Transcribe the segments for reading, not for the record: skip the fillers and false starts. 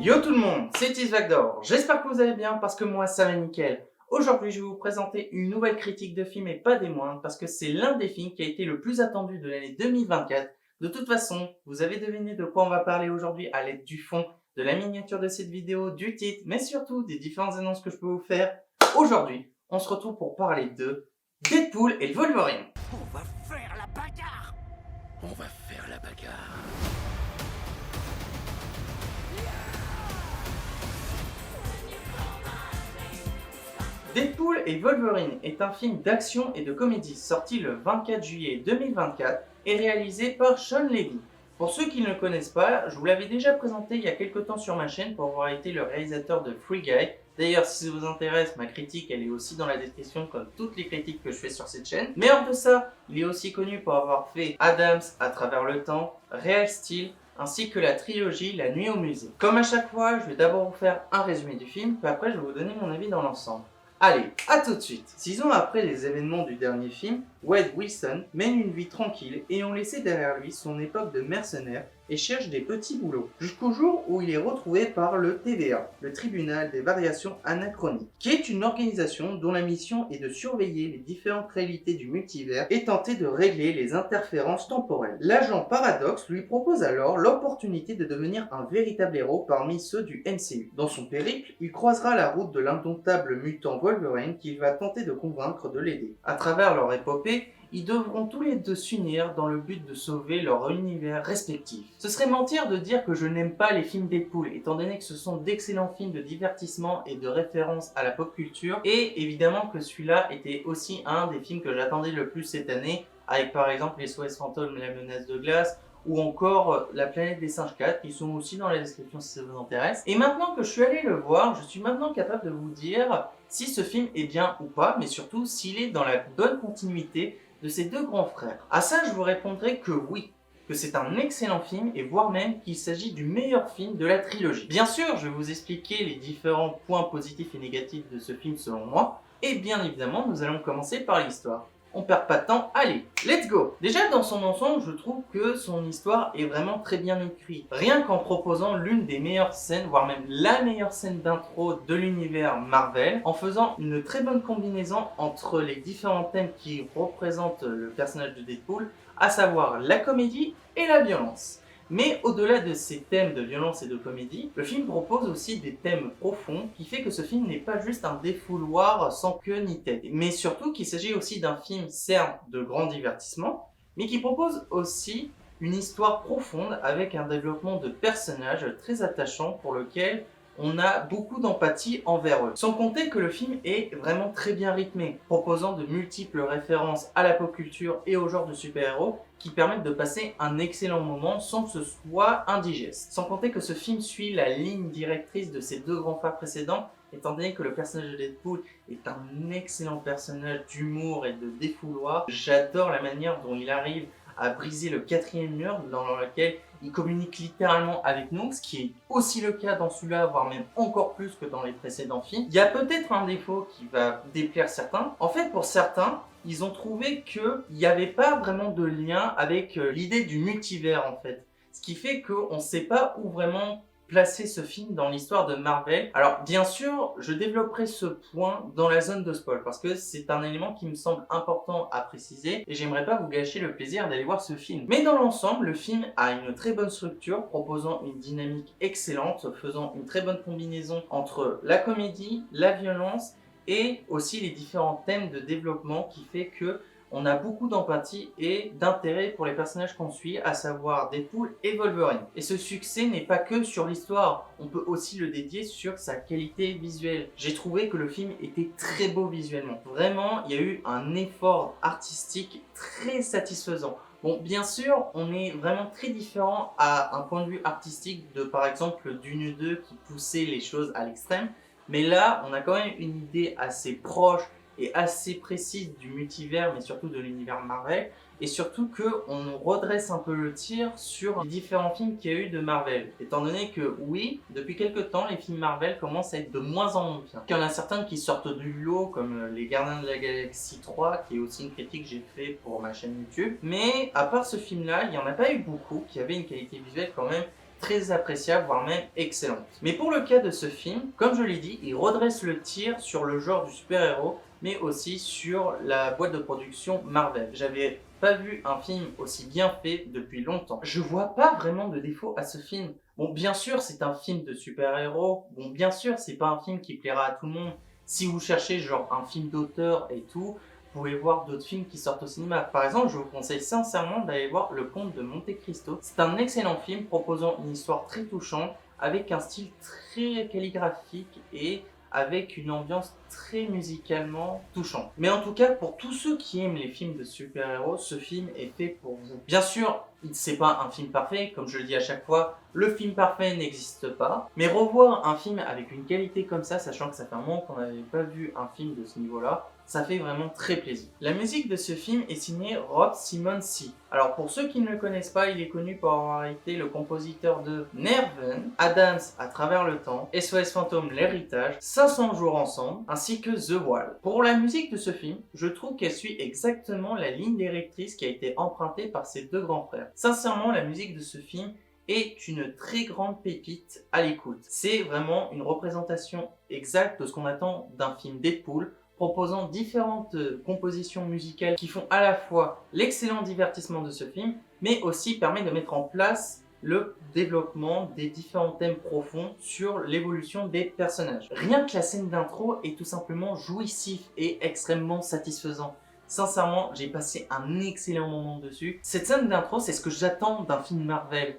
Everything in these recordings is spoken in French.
Yo tout le monde, c'est Isvagdor. J'espère que vous allez bien parce que moi ça va nickel. Aujourd'hui je vais vous présenter une nouvelle critique de film et pas des moindres parce que c'est l'un des films qui a été le plus attendu de l'année 2024. De toute façon, vous avez deviné de quoi on va parler aujourd'hui à l'aide du fond, de la miniature de cette vidéo, du titre, mais surtout des différentes annonces que je peux vous faire. Aujourd'hui, on se retrouve pour parler de Deadpool et le Wolverine. On va faire la bagarre. On va faire la bagarre. Deadpool et Wolverine est un film d'action et de comédie sorti le 24 juillet 2024 et réalisé par Sean Levy. Pour ceux qui ne le connaissent pas, je vous l'avais déjà présenté il y a quelques temps sur ma chaîne pour avoir été le réalisateur de Free Guy. D'ailleurs, si ça vous intéresse, ma critique elle est aussi dans la description comme toutes les critiques que je fais sur cette chaîne. Mais hors de ça, il est aussi connu pour avoir fait Adams à travers le temps, Real Steel, ainsi que la trilogie La Nuit au musée. Comme à chaque fois, je vais d'abord vous faire un résumé du film, puis après je vais vous donner mon avis dans l'ensemble. Allez, à tout de suite. 6 ans après les événements du dernier film, Wade Wilson mène une vie tranquille ayant laissé derrière lui son époque de mercenaire et cherche des petits boulots. Jusqu'au jour où il est retrouvé par le TVA, le Tribunal des variations anachroniques, qui est une organisation dont la mission est de surveiller les différentes réalités du multivers et tenter de régler les interférences temporelles. L'agent Paradox lui propose alors l'opportunité de devenir un véritable héros parmi ceux du MCU. Dans son périple, il croisera la route de l'indomptable mutant Wolverine qu'il va tenter de convaincre de l'aider. À travers leur épopée, ils devront tous les deux s'unir dans le but de sauver leur univers respectif. Ce serait mentir de dire que je n'aime pas les films Deadpool, étant donné que ce sont d'excellents films de divertissement et de référence à la pop culture, et évidemment que celui-là était aussi un des films que j'attendais le plus cette année, avec par exemple Les SOS Fantômes, La Menace de Glace, ou encore La Planète des Singes 4, qui sont aussi dans la description si ça vous intéresse. Et maintenant que je suis allé le voir, je suis maintenant capable de vous dire si ce film est bien ou pas, mais surtout s'il est dans la bonne continuité de ses deux grands frères. À ça, je vous répondrai que oui, que c'est un excellent film et voire même qu'il s'agit du meilleur film de la trilogie. Bien sûr, je vais vous expliquer les différents points positifs et négatifs de ce film selon moi, et bien évidemment, nous allons commencer par l'histoire. On perd pas de temps, allez, let's go! Déjà dans son ensemble, je trouve que son histoire est vraiment très bien écrite. Rien qu'en proposant l'une des meilleures scènes, voire même la meilleure scène d'intro de l'univers Marvel, en faisant une très bonne combinaison entre les différents thèmes qui représentent le personnage de Deadpool, à savoir la comédie et la violence. Mais au-delà de ces thèmes de violence et de comédie, le film propose aussi des thèmes profonds qui fait que ce film n'est pas juste un défouloir sans queue ni tête. Mais surtout qu'il s'agit aussi d'un film certes de grand divertissement, mais qui propose aussi une histoire profonde avec un développement de personnages très attachant pour lequel on a beaucoup d'empathie envers eux. Sans compter que le film est vraiment très bien rythmé, proposant de multiples références à la pop culture et au genre de super-héros qui permettent de passer un excellent moment sans que ce soit indigeste. Sans compter que ce film suit la ligne directrice de ses deux grands frères précédents, étant donné que le personnage de Deadpool est un excellent personnage d'humour et de défouloir. J'adore la manière dont il arrive à briser le quatrième mur dans lequel il communique littéralement avec nous, ce qui est aussi le cas dans celui-là, voire même encore plus que dans les précédents films. Il y a peut-être un défaut qui va déplaire certains. En fait, pour certains, ils ont trouvé qu'il n'y avait pas vraiment de lien avec l'idée du multivers en fait. Ce qui fait qu'on ne sait pas où vraiment placer ce film dans l'histoire de Marvel. Alors bien sûr, je développerai ce point dans la zone de spoil parce que c'est un élément qui me semble important à préciser et j'aimerais pas vous gâcher le plaisir d'aller voir ce film. Mais dans l'ensemble, le film a une très bonne structure, proposant une dynamique excellente, faisant une très bonne combinaison entre la comédie, la violence et aussi les différents thèmes de développement qui fait que on a beaucoup d'empathie et d'intérêt pour les personnages qu'on suit, à savoir Deadpool et Wolverine. Et ce succès n'est pas que sur l'histoire, on peut aussi le dédier sur sa qualité visuelle. J'ai trouvé que le film était très beau visuellement. Vraiment, il y a eu un effort artistique très satisfaisant. Bon, bien sûr, on est vraiment très différent à un point de vue artistique de, par exemple, Dune 2 qui poussait les choses à l'extrême. Mais là, on a quand même une idée assez proche et assez précise du multivers, mais surtout de l'univers Marvel, et surtout qu'on redresse un peu le tir sur les différents films qu'il y a eu de Marvel, étant donné que oui, depuis quelques temps, les films Marvel commencent à être de moins en moins bien. Il y en a certains qui sortent du lot, comme les Gardiens de la Galaxie 3, qui est aussi une critique que j'ai fait pour ma chaîne YouTube, mais à part ce film-là, il n'y en a pas eu beaucoup qui avaient une qualité visuelle quand même très appréciable, voire même excellente. Mais pour le cas de ce film, comme je l'ai dit, il redresse le tir sur le genre du super-héros, mais aussi sur la boîte de production Marvel. J'avais pas vu un film aussi bien fait depuis longtemps. Je vois pas vraiment de défaut à ce film. Bon, bien sûr, c'est un film de super-héros. Bon, bien sûr, c'est pas un film qui plaira à tout le monde. Si vous cherchez genre un film d'auteur et tout, vous pouvez voir d'autres films qui sortent au cinéma. Par exemple, je vous conseille sincèrement d'aller voir Le Comte de Monte Cristo. C'est un excellent film proposant une histoire très touchante avec un style très calligraphique et avec une ambiance très musicalement touchante. Mais en tout cas, pour tous ceux qui aiment les films de super-héros, ce film est fait pour vous. Bien sûr, c'est pas un film parfait, comme je le dis à chaque fois, le film parfait n'existe pas. Mais revoir un film avec une qualité comme ça, sachant que ça fait un moment qu'on n'avait pas vu un film de ce niveau-là, ça fait vraiment très plaisir. La musique de ce film est signée Rob Simonsi. Alors pour ceux qui ne le connaissent pas, il est connu pour avoir été le compositeur de Nerven, Adams à travers le temps, SOS Fantôme l'héritage, 500 jours ensemble, ainsi que The Wall. Pour la musique de ce film, je trouve qu'elle suit exactement la ligne directrice qui a été empruntée par ses deux grands frères. Sincèrement, la musique de ce film est une très grande pépite à l'écoute. C'est vraiment une représentation exacte de ce qu'on attend d'un film Deadpool, proposant différentes compositions musicales qui font à la fois l'excellent divertissement de ce film, mais aussi permet de mettre en place le développement des différents thèmes profonds sur l'évolution des personnages. Rien que la scène d'intro est tout simplement jouissif et extrêmement satisfaisant. Sincèrement, j'ai passé un excellent moment dessus. Cette scène d'intro, c'est ce que j'attends d'un film Marvel.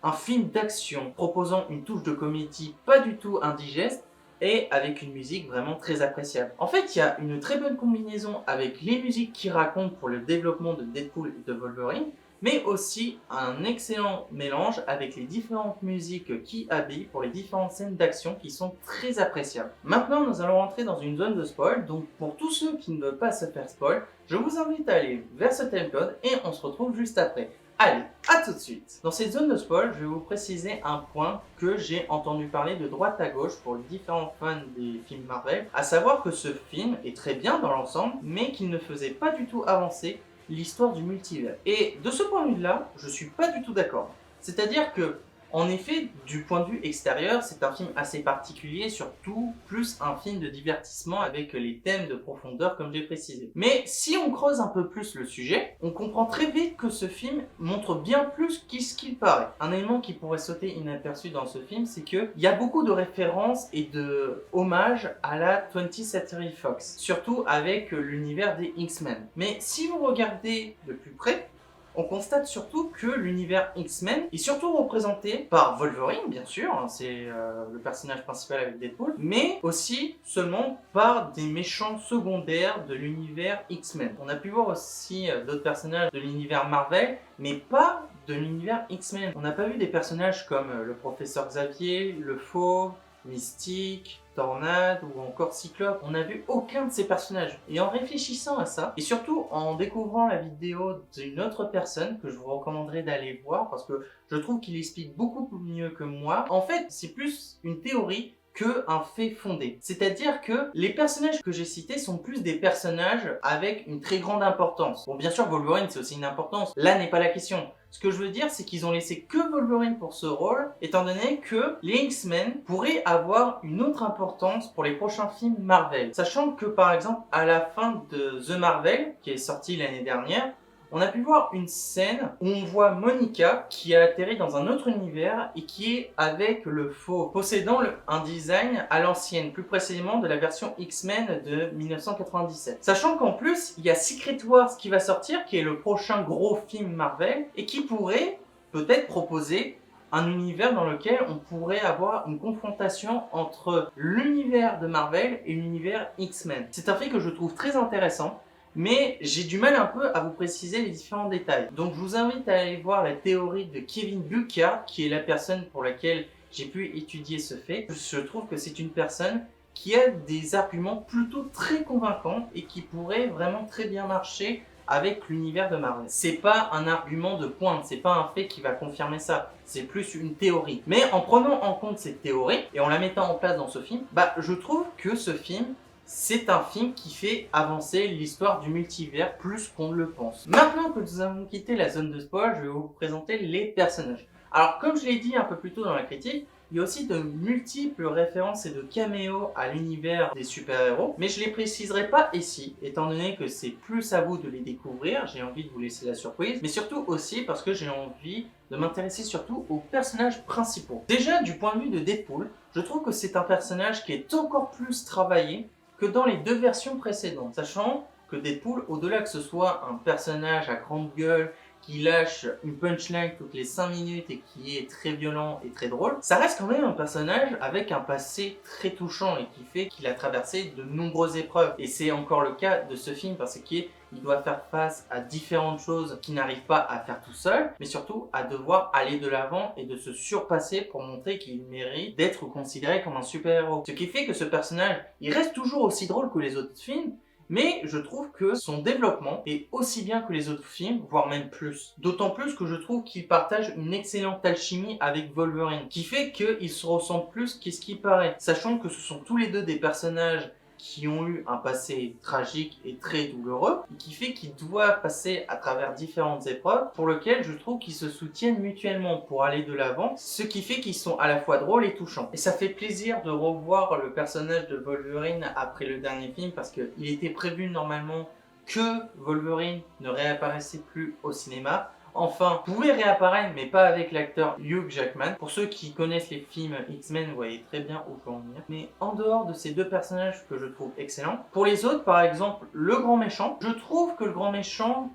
Un film d'action proposant une touche de comédie pas du tout indigeste, et avec une musique vraiment très appréciable. En fait, il y a une très bonne combinaison avec les musiques qui racontent pour le développement de Deadpool et de Wolverine, mais aussi un excellent mélange avec les différentes musiques qui habillent pour les différentes scènes d'action qui sont très appréciables. Maintenant, nous allons rentrer dans une zone de spoil, donc pour tous ceux qui ne veulent pas se faire spoil, je vous invite à aller vers ce timecode et on se retrouve juste après. Allez, à tout de suite. Dans cette zone de spoil, je vais vous préciser un point que j'ai entendu parler de droite à gauche pour les différents fans des films Marvel, à savoir que ce film est très bien dans l'ensemble, mais qu'il ne faisait pas du tout avancer l'histoire du multivers. Et de ce point de vue-là, je suis pas du tout d'accord. C'est-à-dire que, en effet, du point de vue extérieur, c'est un film assez particulier, surtout plus un film de divertissement avec les thèmes de profondeur comme j'ai précisé. Mais si on creuse un peu plus le sujet, on comprend très vite que ce film montre bien plus ce qu'il paraît. Un élément qui pourrait sauter inaperçu dans ce film, c'est qu'il y a beaucoup de références et de hommages à la 20th Century Fox, surtout avec l'univers des X-Men. Mais si vous regardez de plus près, on constate surtout que l'univers X-Men est surtout représenté par Wolverine, bien sûr, hein, c'est le personnage principal avec Deadpool, mais aussi seulement par des méchants secondaires de l'univers X-Men. On a pu voir aussi d'autres personnages de l'univers Marvel, mais pas de l'univers X-Men. On n'a pas vu des personnages comme le professeur Xavier, le Fauve, Mystique, Tornade ou encore Cyclope. On n'a vu aucun de ces personnages. Et en réfléchissant à ça, et surtout en découvrant la vidéo d'une autre personne que je vous recommanderais d'aller voir parce que je trouve qu'il explique beaucoup mieux que moi, en fait c'est plus une théorie qu'un fait fondé. C'est-à-dire que les personnages que j'ai cités sont plus des personnages avec une très grande importance. Bon, bien sûr, Wolverine, c'est aussi une importance. Là n'est pas la question. Ce que je veux dire, c'est qu'ils ont laissé que Wolverine pour ce rôle, étant donné que les X-Men pourraient avoir une autre importance pour les prochains films Marvel. Sachant que, par exemple, à la fin de The Marvel, qui est sorti l'année dernière, on a pu voir une scène où on voit Monica qui a atterri dans un autre univers et qui est avec le faux, possédant un design à l'ancienne, plus précisément de la version X-Men de 1997. Sachant qu'en plus, il y a Secret Wars qui va sortir, qui est le prochain gros film Marvel, et qui pourrait peut-être proposer un univers dans lequel on pourrait avoir une confrontation entre l'univers de Marvel et l'univers X-Men. C'est un fait que je trouve très intéressant, mais j'ai du mal un peu à vous préciser les différents détails. Donc je vous invite à aller voir la théorie de Kevin Buka, qui est la personne pour laquelle j'ai pu étudier ce fait. Je trouve que c'est une personne qui a des arguments plutôt très convaincants et qui pourrait vraiment très bien marcher avec l'univers de Marvel. C'est pas un argument de pointe, c'est pas un fait qui va confirmer ça, c'est plus une théorie. Mais en prenant en compte cette théorie et en la mettant en place dans ce film, je trouve que ce film, c'est un film qui fait avancer l'histoire du multivers plus qu'on le pense. Maintenant que nous avons quitté la zone de spoil, je vais vous présenter les personnages. Alors comme je l'ai dit un peu plus tôt dans la critique, il y a aussi de multiples références et de caméos à l'univers des super-héros, mais je les préciserai pas ici, étant donné que c'est plus à vous de les découvrir, j'ai envie de vous laisser la surprise, mais surtout aussi parce que j'ai envie de m'intéresser surtout aux personnages principaux. Déjà, du point de vue de Deadpool, je trouve que c'est un personnage qui est encore plus travaillé que dans les deux versions précédentes, sachant que Deadpool, au-delà que ce soit un personnage à grande gueule, qui lâche une punchline toutes les 5 minutes et qui est très violent et très drôle, ça reste quand même un personnage avec un passé très touchant et qui fait qu'il a traversé de nombreuses épreuves. Et c'est encore le cas de ce film parce qu'il doit faire face à différentes choses qu'il n'arrive pas à faire tout seul, mais surtout à devoir aller de l'avant et de se surpasser pour montrer qu'il mérite d'être considéré comme un super-héros. Ce qui fait que ce personnage, il reste toujours aussi drôle que les autres films, mais je trouve que son développement est aussi bien que les autres films, voire même plus. D'autant plus que je trouve qu'il partage une excellente alchimie avec Wolverine, qui fait qu'il se ressemble plus qu'est-ce qu'il paraît. Sachant que ce sont tous les deux des personnages qui ont eu un passé tragique et très douloureux, et qui fait qu'ils doivent passer à travers différentes épreuves pour lesquelles je trouve qu'ils se soutiennent mutuellement pour aller de l'avant, ce qui fait qu'ils sont à la fois drôles et touchants. Et ça fait plaisir de revoir le personnage de Wolverine après le dernier film, parce qu'il était prévu normalement que Wolverine ne réapparaissait plus au cinéma. Enfin, pouvait réapparaître, mais pas avec l'acteur Hugh Jackman. Pour ceux qui connaissent les films X-Men, vous voyez très bien où je veux en venir. Mais en dehors de ces deux personnages que je trouve excellents, pour les autres, par exemple, le grand méchant, je trouve que le grand méchant,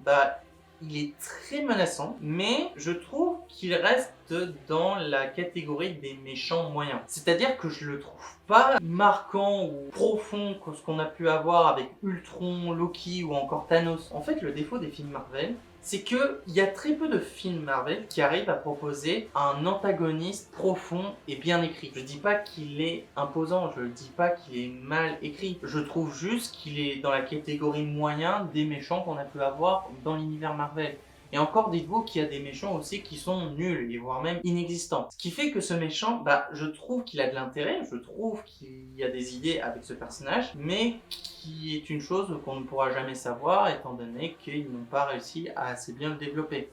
il est très menaçant, mais je trouve qu'il reste dans la catégorie des méchants moyens. C'est-à-dire que je le trouve pas marquant ou profond que ce qu'on a pu avoir avec Ultron, Loki ou encore Thanos. En fait, le défaut des films Marvel, c'est qu'il y a très peu de films Marvel qui arrivent à proposer un antagoniste profond et bien écrit. Je dis pas qu'il est imposant, je dis pas qu'il est mal écrit. Je trouve juste qu'il est dans la catégorie moyen des méchants qu'on a pu avoir dans l'univers Marvel. Et encore, dites-vous qu'il y a des méchants aussi qui sont nuls, et voire même inexistants. Ce qui fait que ce méchant, je trouve qu'il a de l'intérêt, je trouve qu'il y a des idées avec ce personnage, mais qui est une chose qu'on ne pourra jamais savoir, étant donné qu'ils n'ont pas réussi à assez bien le développer.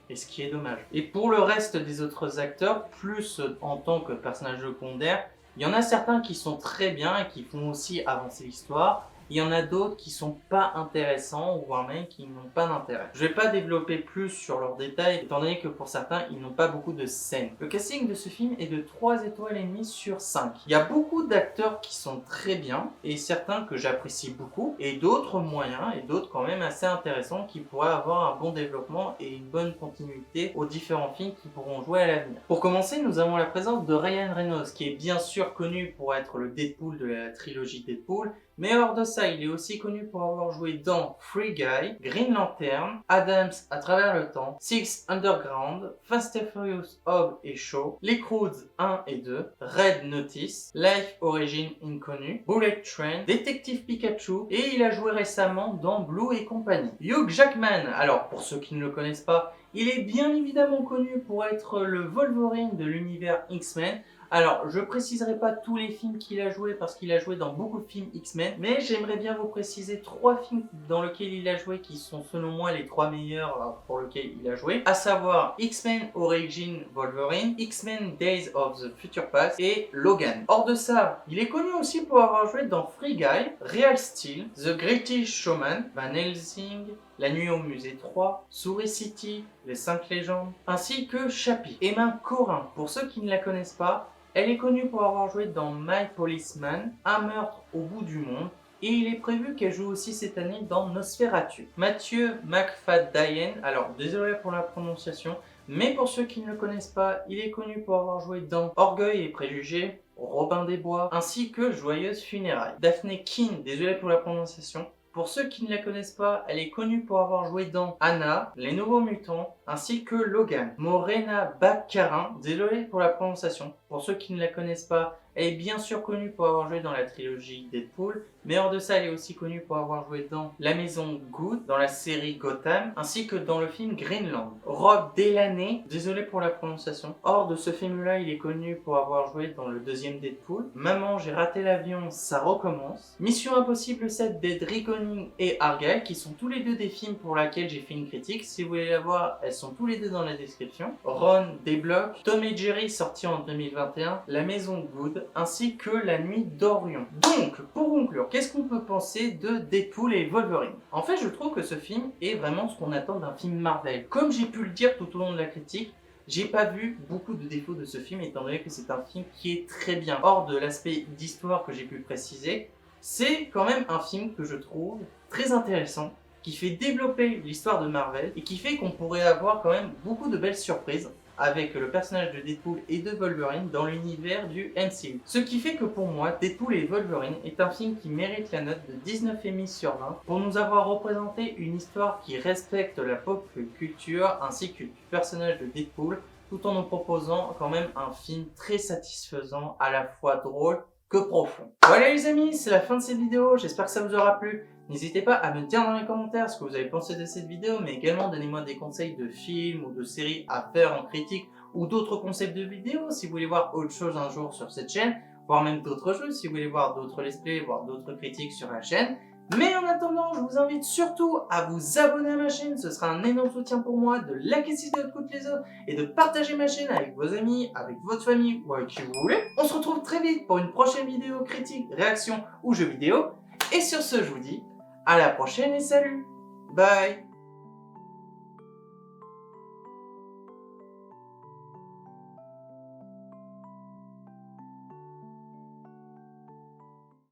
Et ce qui est dommage. Et pour le reste des autres acteurs, plus en tant que personnage secondaire, il y en a certains qui sont très bien et qui font aussi avancer l'histoire. Il y en a d'autres qui sont pas intéressants, voire même qui n'ont pas d'intérêt. Je vais pas développer plus sur leurs détails, étant donné que pour certains, ils n'ont pas beaucoup de scènes. Le casting de ce film est de 3 étoiles et demie sur 5. Il y a beaucoup d'acteurs qui sont très bien, et certains que j'apprécie beaucoup, et d'autres moyens, et d'autres quand même assez intéressants, qui pourraient avoir un bon développement et une bonne continuité aux différents films qui pourront jouer à l'avenir. Pour commencer, nous avons la présence de Ryan Reynolds, qui est bien sûr connu pour être le Deadpool de la trilogie Deadpool, mais hors de ça, il est aussi connu pour avoir joué dans Free Guy, Green Lantern, Adams à travers le temps, Six Underground, Fast and Furious Hobbs et Shaw, Les Croods 1 et 2, Red Notice, Life Origin Inconnue, Bullet Train, Détective Pikachu, et il a joué récemment dans Blue et compagnie. Hugh Jackman, alors pour ceux qui ne le connaissent pas, il est bien évidemment connu pour être le Wolverine de l'univers X-Men. Alors, je préciserai pas tous les films qu'il a joué parce qu'il a joué dans beaucoup de films X-Men, mais j'aimerais bien vous préciser 3 films dans lesquels il a joué qui sont selon moi les 3 meilleurs pour lesquels il a joué, à savoir X-Men Origin Wolverine, X-Men Days of the Future Past et Logan. Hors de ça, il est connu aussi pour avoir joué dans Free Guy, Real Steel, The Greatest Showman, Van Helsing, La Nuit au Musée 3, Souris City, Les 5 légendes, ainsi que Chappie. Emma Corrin, pour ceux qui ne la connaissent pas, elle est connue pour avoir joué dans My Policeman, Un meurtre au bout du monde, et il est prévu qu'elle joue aussi cette année dans Nosferatu. Matthew McFadyen, alors désolé pour la prononciation, mais pour ceux qui ne le connaissent pas, il est connu pour avoir joué dans Orgueil et Préjugés, Robin des Bois, ainsi que Joyeuse Funérailles. Daphne Keane, désolé pour la prononciation. Pour ceux qui ne la connaissent pas, elle est connue pour avoir joué dans Anna, Les Nouveaux Mutants, ainsi que Logan. Morena Baccarin, désolé pour la prononciation. Pour ceux qui ne la connaissent pas, elle est bien sûr connue pour avoir joué dans la trilogie Deadpool, mais hors de ça, elle est aussi connue pour avoir joué dans La Maison Good, dans la série Gotham, ainsi que dans le film Greenland. Rob Delaney, désolé pour la prononciation. Hors de ce film-là, il est connu pour avoir joué dans le deuxième Deadpool. Maman, j'ai raté l'avion, ça recommence. Mission Impossible 7 d'Ed Reckoning et Argyle, qui sont tous les deux des films pour lesquels j'ai fait une critique. Si vous voulez la voir, elles sont tous les deux dans la description. Ron débloque, Tom et Jerry sorti en 2021, La Maison Good, ainsi que La Nuit d'Orion. Donc, pour conclure, qu'est-ce qu'on peut penser de Deadpool et Wolverine? En fait, je trouve que ce film est vraiment ce qu'on attend d'un film Marvel. Comme j'ai pu le dire tout au long de la critique, j'ai pas vu beaucoup de défauts de ce film étant donné que c'est un film qui est très bien. Hors de l'aspect d'histoire que j'ai pu préciser, c'est quand même un film que je trouve très intéressant, qui fait développer l'histoire de Marvel et qui fait qu'on pourrait avoir quand même beaucoup de belles surprises avec le personnage de Deadpool et de Wolverine dans l'univers du MCU. Ce qui fait que pour moi, Deadpool et Wolverine est un film qui mérite la note de 19,5 sur 20 pour nous avoir représenté une histoire qui respecte la pop culture ainsi que du personnage de Deadpool tout en nous proposant quand même un film très satisfaisant, à la fois drôle que profond. Voilà les amis, c'est la fin de cette vidéo, j'espère que ça vous aura plu. N'hésitez pas à me dire dans les commentaires ce que vous avez pensé de cette vidéo, mais également donnez-moi des conseils de films ou de séries à faire en critique ou d'autres concepts de vidéos si vous voulez voir autre chose un jour sur cette chaîne, voire même d'autres choses si vous voulez voir d'autres let's play, voire d'autres critiques sur la chaîne. Mais en attendant, je vous invite surtout à vous abonner à ma chaîne, ce sera un énorme soutien pour moi, de liker si vidéo de les autres et de partager ma chaîne avec vos amis, avec votre famille ou avec qui vous voulez. On se retrouve très vite pour une prochaine vidéo critique, réaction ou jeu vidéo. Et sur ce, je vous dis à la prochaine et salut. Bye.